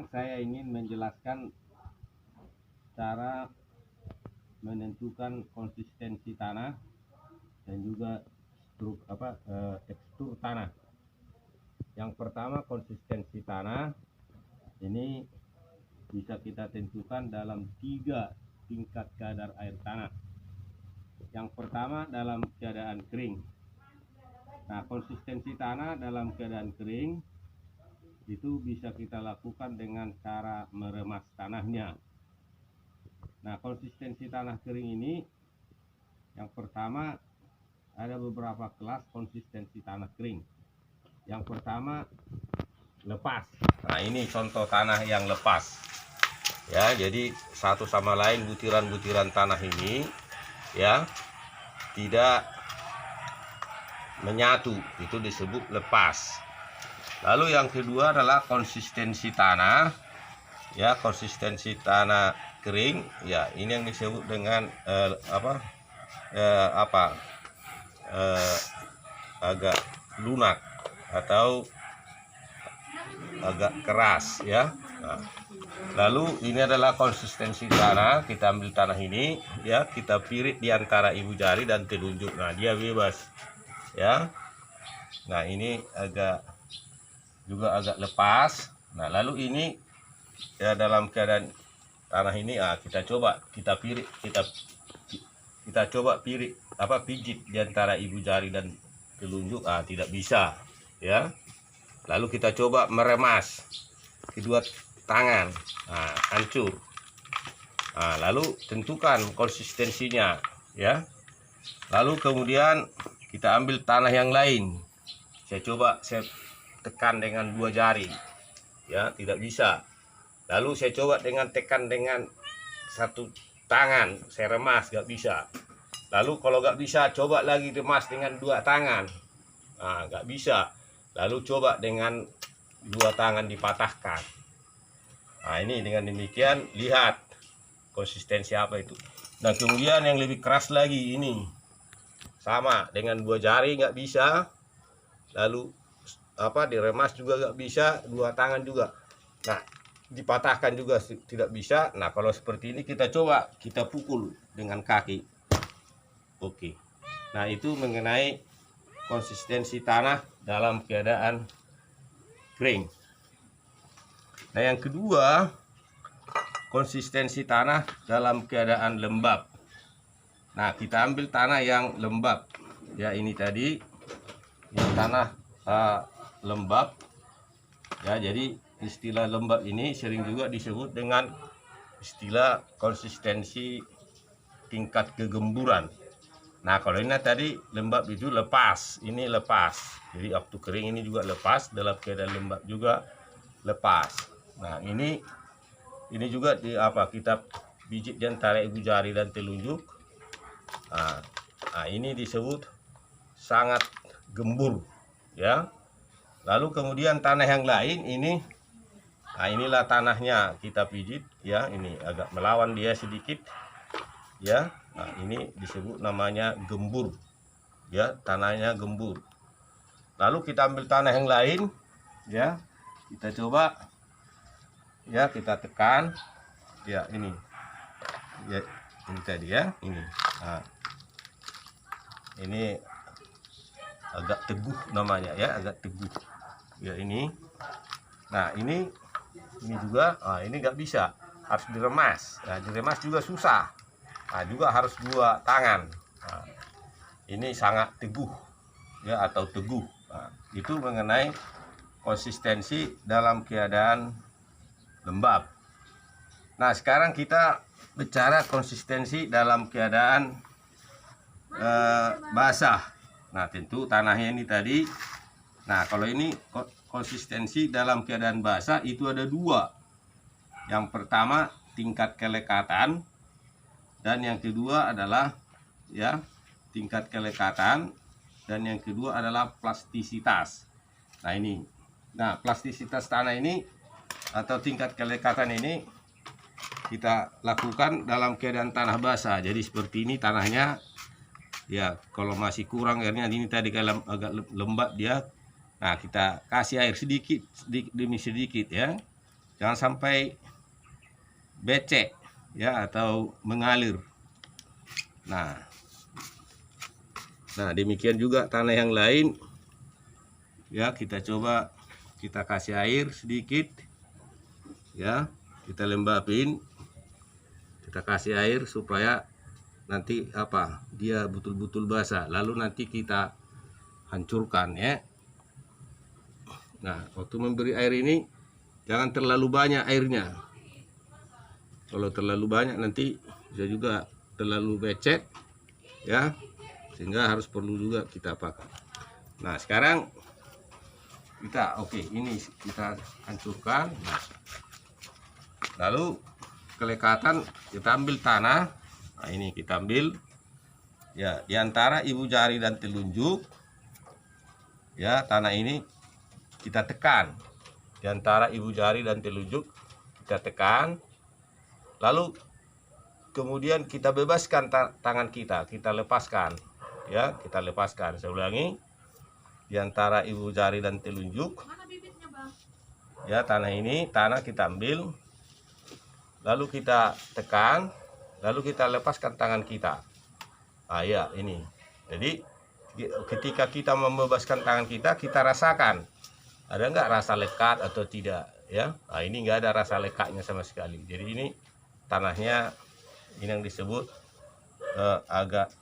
saya ingin menjelaskan cara menentukan konsistensi tanah dan juga tekstur tanah. Yang pertama, konsistensi tanah ini bisa kita tentukan dalam 3 tingkat kadar air tanah. Yang pertama dalam keadaan kering. Nah, konsistensi tanah dalam keadaan kering itu bisa kita lakukan dengan cara meremas tanahnya. Nah, konsistensi tanah kering ini yang pertama ada beberapa kelas konsistensi tanah kering. Yang pertama lepas. Nah, ini contoh tanah yang lepas. Ya, jadi satu sama lain butiran-butiran tanah ini ya tidak menyatu, itu disebut lepas. Lalu yang kedua adalah konsistensi tanah, ya konsistensi tanah kering, ya ini yang disebut dengan agak lunak atau agak keras, ya. Nah, lalu ini adalah konsistensi tanah. Kita ambil tanah ini, ya kita pirit di antara ibu jari dan telunjuk. Nah, dia bebas, ya. Nah, ini juga agak lepas. Nah, lalu ini ya dalam keadaan tanah ini kita coba pirit, kita coba pirit pijit di antara ibu jari dan telunjuk, tidak bisa, ya. Lalu kita coba meremas kedua tangan, hancur. Lalu tentukan konsistensinya, ya. Lalu kemudian kita ambil tanah yang lain. Saya tekan dengan 2 jari, ya tidak bisa. Lalu saya coba tekan dengan 1 tangan, saya remas, gak bisa. Lalu kalau gak bisa, coba lagi remas dengan 2 tangan, gak bisa. Lalu coba dengan 2 tangan dipatahkan. Ini dengan demikian lihat konsistensi apa itu. Nah, kemudian yang lebih keras lagi ini sama dengan 2 jari gak bisa. Lalu diremas juga gak bisa, 2 tangan juga. Nah, dipatahkan juga tidak bisa. Nah, kalau seperti ini kita pukul dengan kaki. Oke. Nah, itu mengenai konsistensi tanah dalam keadaan kering. Nah, yang kedua, konsistensi tanah dalam keadaan lembab. Nah, kita ambil tanah yang lembab. Ya, ini tadi ini tanah lembab, ya. Jadi istilah lembab ini sering juga disebut dengan istilah konsistensi tingkat kegemburan. Nah, kalau ini tadi lembab itu lepas, ini lepas. Jadi waktu kering ini juga lepas, dalam keadaan lembab juga lepas. Nah, ini juga kita pijit di antara ibu jari dan telunjuk. Nah, ini disebut sangat gembur, ya. Lalu kemudian tanah yang lain ini, inilah tanahnya kita pijit, ya. Ini agak melawan dia sedikit, ya. Nah, ini disebut namanya gembur, ya, tanahnya gembur. Lalu kita ambil tanah yang lain, ya, kita coba, ya, kita tekan, ya, ini, ya, ini tadi, ya, ini. Nah, ini agak teguh namanya, ya, agak teguh, ya, ini. Nah, ini juga, ini nggak bisa, harus diremas. Nah, diremas juga susah. Nah, juga harus 2 tangan. Nah, ini sangat teguh, ya, atau teguh. Nah, itu mengenai konsistensi dalam keadaan lembab. Nah, sekarang kita bicara konsistensi dalam keadaan basah. Nah, tentu tanahnya ini tadi. Nah, kalau ini konsistensi dalam keadaan basah itu ada 2. Yang pertama tingkat kelekatan, dan yang kedua adalah, ya, tingkat kelekatan, dan yang kedua adalah plastisitas. Nah, ini. Nah, plastisitas tanah ini atau tingkat kelekatan ini kita lakukan dalam keadaan tanah basah. Jadi seperti ini tanahnya, ya, kalau masih kurang airnya, ini tadi kalau agak lembab dia. Nah, kita kasih air sedikit demi sedikit, ya. jangan sampai becek ya atau mengalir. Nah demikian juga tanah yang lain ya, kita coba kita kasih air sedikit ya, kita lembabin, kita kasih air supaya nanti dia betul-betul basah, lalu nanti kita hancurkan ya. Nah waktu memberi air ini jangan terlalu banyak airnya, kalau terlalu banyak nanti bisa juga terlalu becek ya, sehingga harus perlu juga kita pakai. Nah sekarang kita ini kita hancurkan. Lalu kelekatan kita ambil tanah. Nah ini kita ambil ya diantara ibu jari dan telunjuk ya, tanah ini kita tekan diantara ibu jari dan telunjuk, kita tekan, lalu kemudian kita bebaskan tangan kita lepaskan ya, kita lepaskan. Saya ulangi, di antara ibu jari dan telunjuk ya, tanah kita ambil, lalu kita tekan, lalu kita lepaskan tangan kita. Ya ini. Jadi ketika kita membebaskan tangan kita rasakan ada nggak rasa lekat atau tidak ya. Nah ini nggak ada rasa lekatnya sama sekali. Jadi ini tanahnya ini yang disebut agak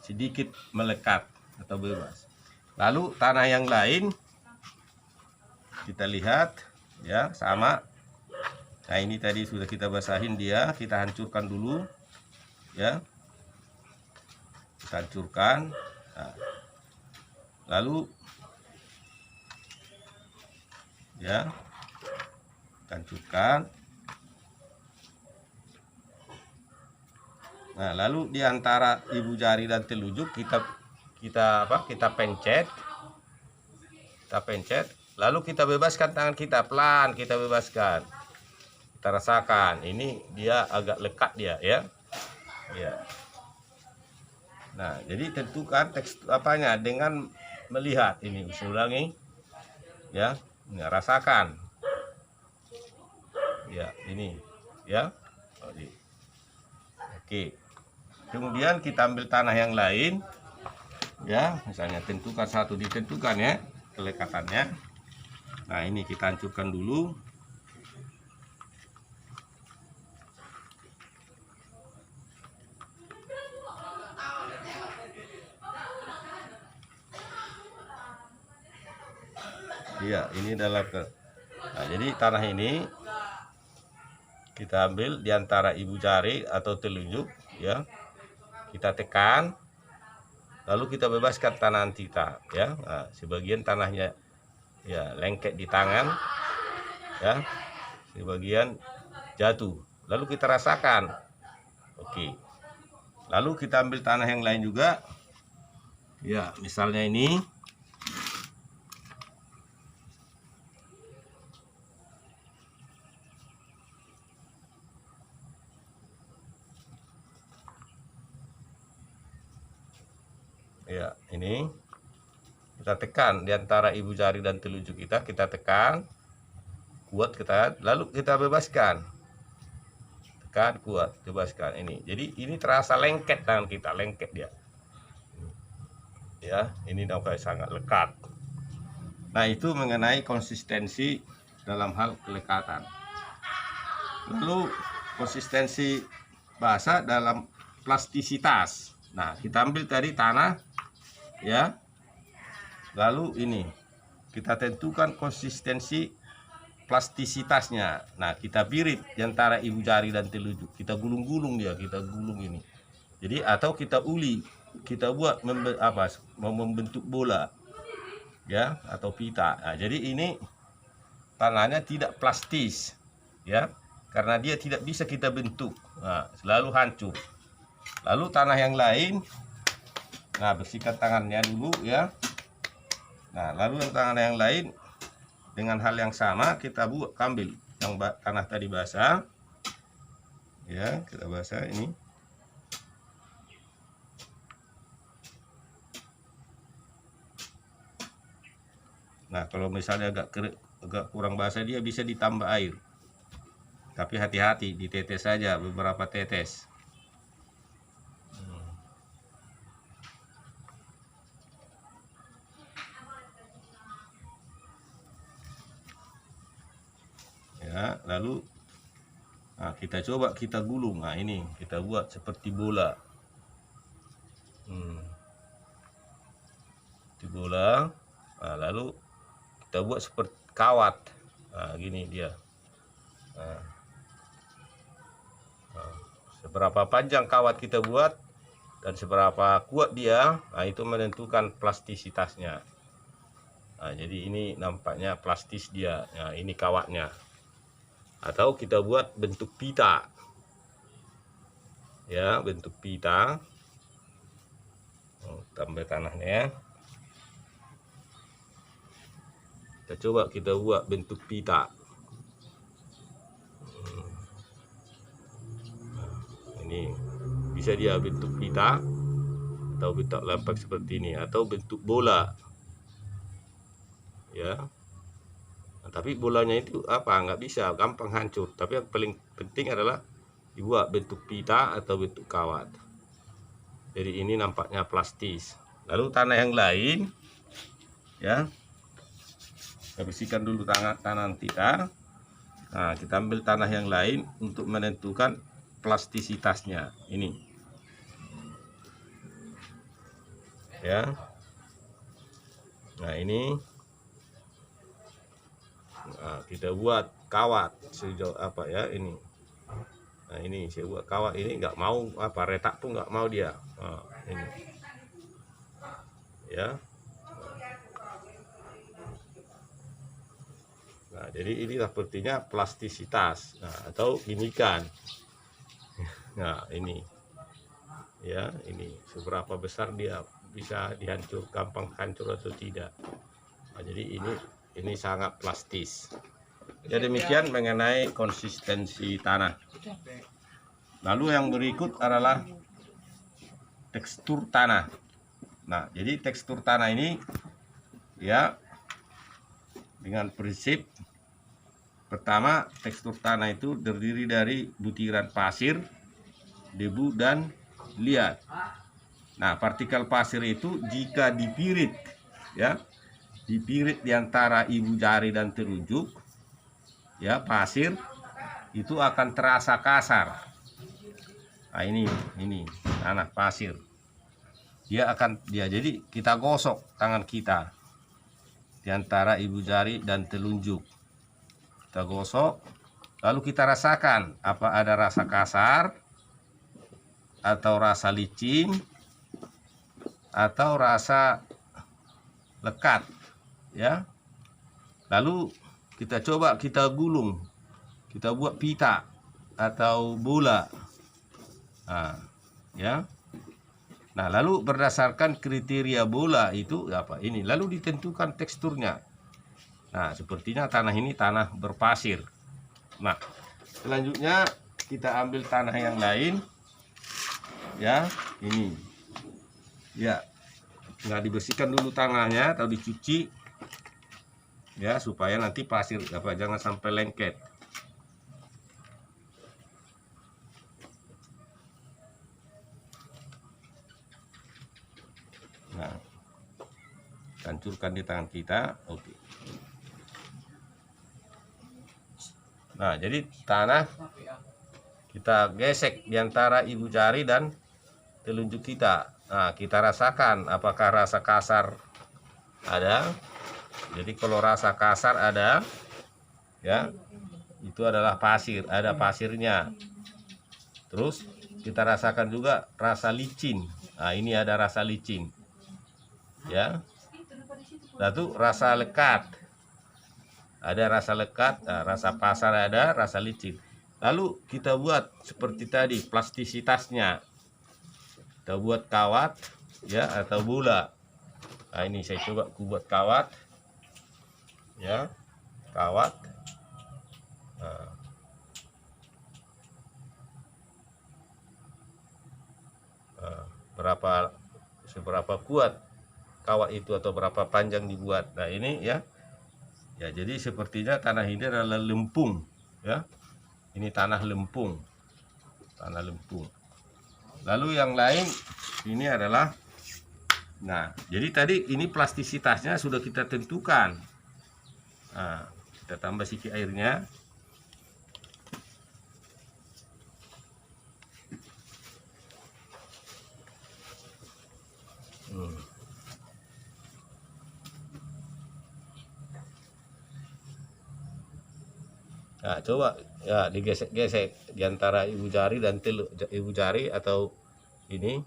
sedikit melekat atau bebas. Lalu tanah yang lain kita lihat ya, sama. Nah ini tadi sudah kita basahin dia, kita hancurkan dulu ya, kita hancurkan. Nah, lalu ya kita hancurkan. Nah lalu di antara ibu jari dan telunjuk kita pencet, lalu kita bebaskan tangan kita, pelan kita bebaskan, kita rasakan ini dia agak lekat dia ya. Nah jadi tentukan tekstur dengan melihat ini. Saya ulangi ya, rasakan ya ini ya. Oke, kemudian kita ambil tanah yang lain ya, misalnya tentukan satu, ditentukan ya kelekatannya. Nah ini kita hancurkan dulu. Iya, ini adalah nah jadi tanah ini kita ambil di antara ibu jari atau telunjuk ya, kita tekan, lalu kita bebaskan tangan kita ya. Nah, sebagian tanahnya ya lengket di tangan ya, sebagian jatuh, lalu kita rasakan. Oke, lalu kita ambil tanah yang lain juga ya, misalnya ini ya, ini kita tekan di antara ibu jari dan telunjuk kita tekan kuat, lalu kita bebaskan, tekan kuat, bebaskan. Ini jadi ini terasa lengket tangan kita, lengket dia ya, ini nampak sangat lekat. Nah itu mengenai konsistensi dalam hal kelekatan. Lalu konsistensi basah dalam plastisitas. Nah kita ambil tadi tanah ya, lalu ini kita tentukan konsistensi plastisitasnya. Nah kita birit di antara ibu jari dan telunjuk, kita gulung-gulung dia, kita gulung ini. Jadi atau kita uli, kita buat membentuk bola ya atau pita. Nah, jadi ini tanahnya tidak plastis ya, karena dia tidak bisa kita bentuk. Nah, selalu hancur. Lalu tanah yang lain, nah bersihkan tangannya dulu ya. Nah lalu tangan yang lain dengan hal yang sama kita ambil yang tanah tadi basah ya, kita basah ini. Nah kalau misalnya agak agak kurang basah dia bisa ditambah air. Tapi hati-hati, ditetes saja beberapa tetes. Ya, lalu kita coba kita gulung. Nah, ini kita buat seperti bola. Seperti bola. Nah, lalu kita buat seperti kawat. Nah, gini dia. Seberapa panjang kawat kita buat dan seberapa kuat dia, nah itu menentukan plastisitasnya. Nah, jadi ini nampaknya plastis dia. Nah, ini kawatnya. Atau kita buat bentuk pita. Ya, bentuk pita. Tambah tanahnya ya. Kita coba kita buat bentuk pita. Ini bisa dia bentuk pita atau bentuk lampak seperti ini atau bentuk bola. Ya. Nah, tapi bolanya itu nggak bisa, gampang hancur. Tapi yang paling penting adalah dibuat bentuk pita atau bentuk kawat. Jadi ini nampaknya plastis. Lalu tanah yang lain, ya, kita bersihkan dulu tanah kita. Nah, kita ambil tanah yang lain untuk menentukan plastisitasnya. Ini, ya. Nah, ini. Nah, kita buat kawat sejauh apa ya ini. Nah, ini saya buat kawat ini nggak mau retak pun nggak mau dia. Nah, ini ya. Nah, jadi ini sepertinya plastisitas. Nah, atau ini kan. Nah, ini ya, ini seberapa besar dia bisa dihancur, gampang hancur atau tidak. Nah, jadi ini sangat plastis. Ya, demikian mengenai konsistensi tanah. Lalu yang berikut adalah tekstur tanah. Nah, jadi tekstur tanah ini ya dengan prinsip pertama, tekstur tanah itu terdiri dari butiran pasir, debu dan liat. Nah, partikel pasir itu jika dipirit ya, dipirit di antara ibu jari dan telunjuk, ya, pasir itu akan terasa kasar. Nah, ini tanah pasir. Jadi kita gosok tangan kita di antara ibu jari dan telunjuk. Kita gosok, lalu kita rasakan apa ada rasa kasar atau rasa licin atau rasa lekat, ya. Lalu kita coba kita gulung, kita buat pita atau bola. Nah, ya. Nah, lalu berdasarkan kriteria bola itu apa ini, lalu ditentukan teksturnya. Nah, sepertinya tanah ini tanah berpasir. Nah, selanjutnya kita ambil tanah yang lain, ya, ini, ya, nggak dibersihkan dulu tanahnya atau dicuci, ya, supaya nanti pasir jangan sampai lengket. Nah, hancurkan di tangan kita, oke. Nah, jadi tanah kita gesek di antara ibu jari dan telunjuk kita. Nah, kita rasakan apakah rasa kasar ada. Jadi kalau rasa kasar ada, ya, itu adalah pasir, ada pasirnya. Terus kita rasakan juga rasa licin. Nah, ini ada rasa licin, ya. Lalu rasa lekat, ada rasa lekat, rasa pasar ada, rasa licin. Lalu kita buat seperti tadi plastisitasnya. Kita buat kawat, ya, atau bola. Nah, ini saya coba buat kawat, ya, kawat. Nah. Seberapa kuat kawat itu atau berapa panjang dibuat. Nah, ini ya, Ya, jadi sepertinya tanah ini adalah lempung, ya. Ini tanah lempung. Tanah lempung. Lalu yang lain ini adalah, nah, jadi tadi ini plastisitasnya sudah kita tentukan. Nah, kita tambah sedikit airnya. Nah, coba ya digesek-gesek di antara ibu jari dan ibu jari atau ini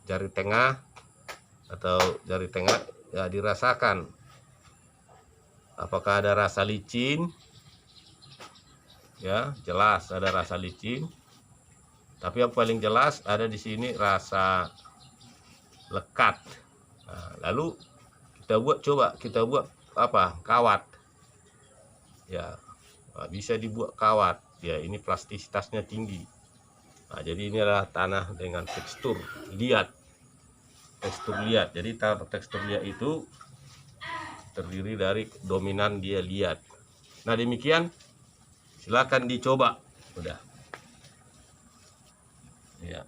jari tengah ya, dirasakan apakah ada rasa licin. Ya, jelas ada rasa licin. Tapi yang paling jelas ada di sini rasa lekat. Nah, lalu kita buat apa? Kawat. Ya, nah, bisa dibuat kawat. Ya, ini plastisitasnya tinggi. Nah, jadi ini adalah tanah dengan tekstur liat. Tekstur liat. Jadi tekstur liat itu terdiri dari dominan dia liat. Nah, demikian. Silakan dicoba. Udah. Ya.